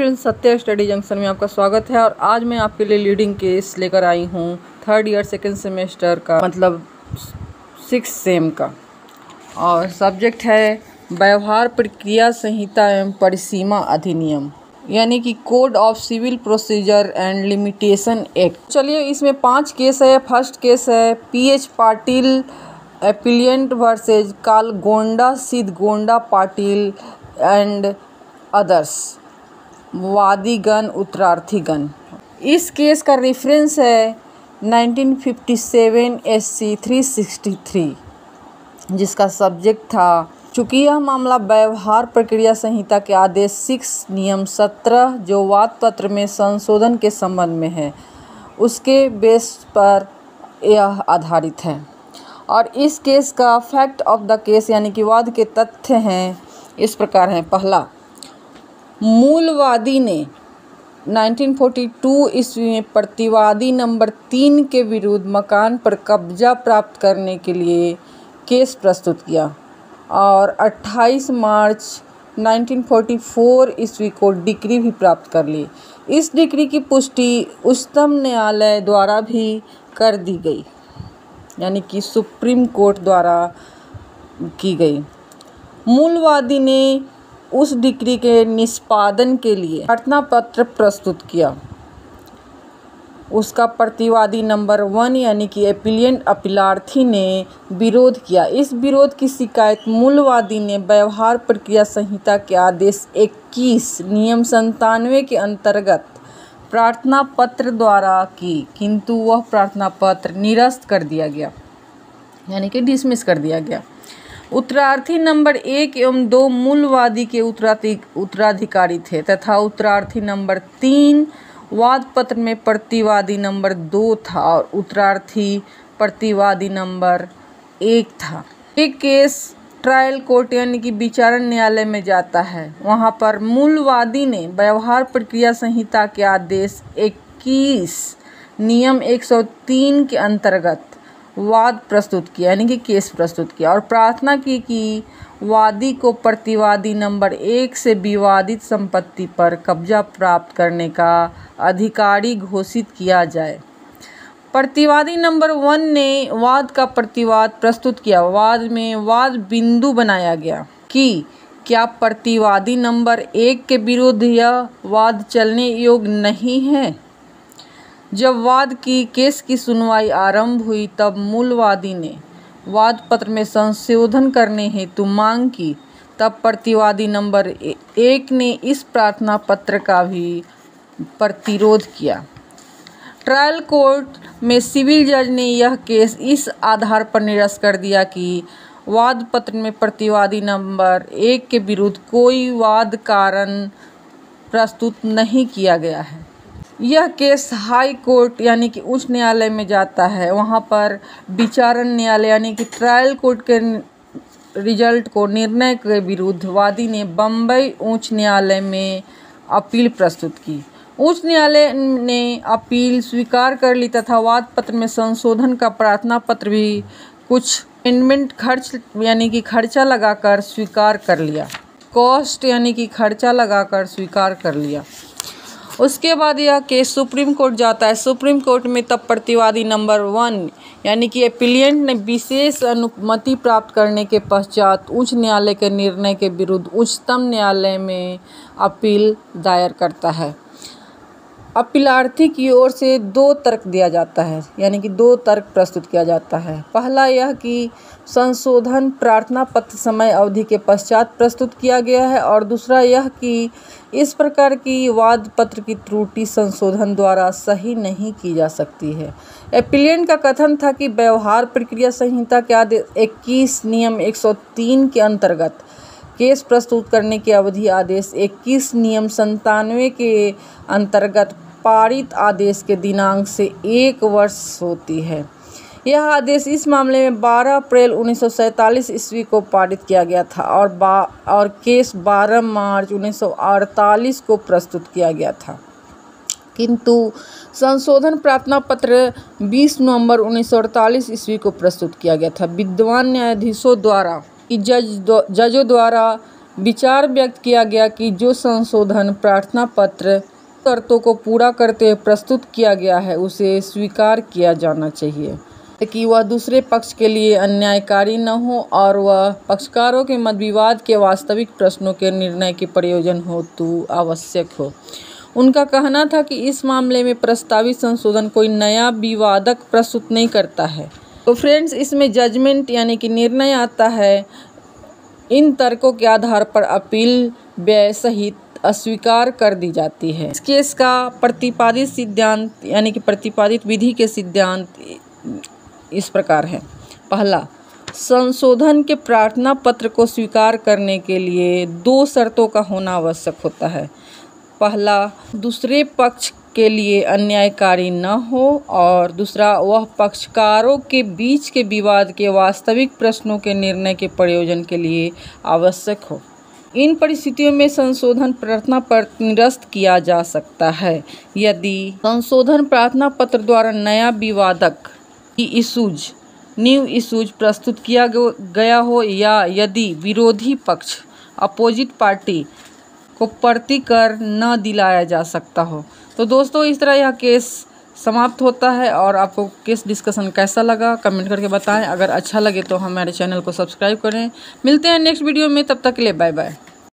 Friends, सत्य study junction में आपका स्वागत है। और आज मैं आपके लिए लीडिंग केस लेकर आई हूँ 3rd ईयर 2nd सेमेस्टर का, मतलब 6 सेम का। और सब्जेक्ट है व्यवहार प्रक्रिया संहिता एवं परिसीमा अधिनियम, यानी कि code of civil procedure and limitation act. चलिए, इसमें 5 केस है। फर्स्ट केस है PH Patil appellant versus Kalgonda Siddhagonda Patil and others, वादीगण उत्तरार्थीगण। इस केस का रेफरेंस है 1957 SC 363, जिसका सब्जेक्ट था, चूँकि यह मामला व्यवहार प्रक्रिया संहिता के आदेश 6 नियम 17 जो वाद पत्र में संशोधन के संबंध में है, उसके बेस पर यह आधारित है। और इस केस का फैक्ट ऑफ द केस यानी कि वाद के तथ्य हैं इस प्रकार हैं। पहला, मूलवादी ने 1942 ईस्वी में प्रतिवादी नंबर 3 के विरुद्ध मकान पर कब्जा प्राप्त करने के लिए केस प्रस्तुत किया और 28 मार्च 1944 ईस्वी को डिक्री भी प्राप्त कर ली। इस डिक्री की पुष्टि उच्चतम न्यायालय द्वारा भी कर दी गई, यानी कि सुप्रीम कोर्ट द्वारा की गई। मूलवादी ने उस डिक्री के निष्पादन के लिए प्रार्थना पत्र प्रस्तुत किया। उसका प्रतिवादी नंबर 1 यानी कि एप्लिएंट अपीलार्थी ने विरोध किया। इस विरोध की शिकायत मूलवादी ने व्यवहार प्रक्रिया संहिता के आदेश 21 नियम 97 के अंतर्गत प्रार्थना पत्र द्वारा की, किंतु वह प्रार्थना पत्र निरस्त कर दिया गया, यानी कि डिसमिस कर दिया गया। उत्तरार्थी नंबर 1 एवं 2 मूलवादी के उत्तराधिकारी थे तथा उत्तरार्थी नंबर 3 वाद पत्र में प्रतिवादी नंबर 2 था और उत्तरार्थी प्रतिवादी नंबर 1 था। एक केस ट्रायल कोर्ट यानी कि विचारण न्यायालय में जाता है। वहाँ पर मूलवादी ने व्यवहार प्रक्रिया संहिता के आदेश 21 नियम 103 के अंतर्गत वाद प्रस्तुत किया, यानी कि केस प्रस्तुत किया और प्रार्थना की कि वादी को प्रतिवादी नंबर 1 से विवादित संपत्ति पर कब्जा प्राप्त करने का अधिकारी घोषित किया जाए। प्रतिवादी नंबर 1 ने वाद का प्रतिवाद प्रस्तुत किया। वाद में वाद बिंदु बनाया गया कि क्या प्रतिवादी नंबर 1 के विरुद्ध यह वाद चलने योग्य नहीं है। जब वाद की केस की सुनवाई आरंभ हुई तब मूलवादी ने वाद पत्र में संशोधन करने हेतु मांग की। तब प्रतिवादी नंबर 1 ने इस प्रार्थना पत्र का भी प्रतिरोध किया। ट्रायल कोर्ट में सिविल जज ने यह केस इस आधार पर निरस्त कर दिया कि वाद पत्र में प्रतिवादी नंबर 1 के विरुद्ध कोई वाद कारण प्रस्तुत नहीं किया गया है। यह केस हाई कोर्ट यानी कि उच्च न्यायालय में जाता है। वहाँ पर विचारण न्यायालय यानी कि ट्रायल कोर्ट के रिजल्ट को निर्णय के विरुद्ध वादी ने बम्बई उच्च न्यायालय में अपील प्रस्तुत की। उच्च न्यायालय ने अपील स्वीकार कर ली तथा वाद पत्र में संशोधन का प्रार्थना पत्र भी कुछ अमेंडमेंट खर्च यानी कि खर्चा लगाकर स्वीकार कर लिया। कॉस्ट यानी कि खर्चा लगाकर स्वीकार कर लिया। उसके बाद यह केस सुप्रीम कोर्ट जाता है। सुप्रीम कोर्ट में तब प्रतिवादी नंबर 1 यानी कि एप्लिएंट ने विशेष अनुमति प्राप्त करने के पश्चात उच्च न्यायालय के निर्णय के विरुद्ध उच्चतम न्यायालय में अपील दायर करता है। अपीलार्थी की ओर से 2 तर्क दिया जाता है, यानी कि 2 तर्क प्रस्तुत किया जाता है। पहला यह कि संशोधन प्रार्थना पत्र समय अवधि के पश्चात प्रस्तुत किया गया है और दूसरा यह कि इस प्रकार की वाद पत्र की त्रुटि संशोधन द्वारा सही नहीं की जा सकती है। एप्लिएंट का कथन था कि व्यवहार प्रक्रिया संहिता के आदेश 21 नियम 103 के अंतर्गत केस प्रस्तुत करने की अवधि आदेश 21 नियम 97 के अंतर्गत पारित आदेश के दिनांक से 1 वर्ष होती है। यह आदेश इस मामले में 12 अप्रैल 1947 ईस्वी को पारित किया गया था और केस 12 मार्च 1948 को प्रस्तुत किया गया था, किंतु संशोधन प्रार्थना पत्र 20 नवंबर 1948 ईस्वी को प्रस्तुत किया गया था। विद्वान न्यायाधीशों द्वारा जजों द्वारा विचार व्यक्त किया गया कि जो संशोधन प्रार्थना पत्र शर्तों को पूरा करते हुए प्रस्तुत किया गया है उसे स्वीकार किया जाना चाहिए कि वह दूसरे पक्ष के लिए अन्यायकारी न हो और वह पक्षकारों के मत विवाद के वास्तविक प्रश्नों के निर्णय के प्रयोजन हेतु आवश्यक हो। उनका कहना था कि इस मामले में प्रस्तावित संशोधन कोई नया विवादक प्रस्तुत नहीं करता है। तो फ्रेंड्स, इसमें जजमेंट यानी कि निर्णय आता है। इन तर्कों के आधार पर अपील व्यय सहित अस्वीकार कर दी जाती है। इस केस का प्रतिपादित सिद्धांत यानी कि प्रतिपादित विधि के सिद्धांत इस प्रकार है। पहला, संशोधन के प्रार्थना पत्र को स्वीकार करने के लिए 2 शर्तों का होना आवश्यक होता है। पहला, दूसरे पक्ष के लिए अन्यायकारी न हो और दूसरा, वह पक्षकारों के बीच के विवाद के वास्तविक प्रश्नों के निर्णय के प्रयोजन के लिए आवश्यक हो। इन परिस्थितियों में संशोधन प्रार्थना पत्र निरस्त किया जा सकता है यदि संशोधन प्रार्थना पत्र द्वारा नया विवादक न्यू इशूज प्रस्तुत किया गया हो या यदि विरोधी पक्ष अपोजिट पार्टी को प्रतिकर न दिलाया जा सकता हो। तो दोस्तों, इस तरह यह केस समाप्त होता है। और आपको केस डिस्कशन कैसा लगा कमेंट करके बताएं। अगर अच्छा लगे तो हमारे चैनल को सब्सक्राइब करें। मिलते हैं नेक्स्ट वीडियो में, तब तक के लिए बाय बाय।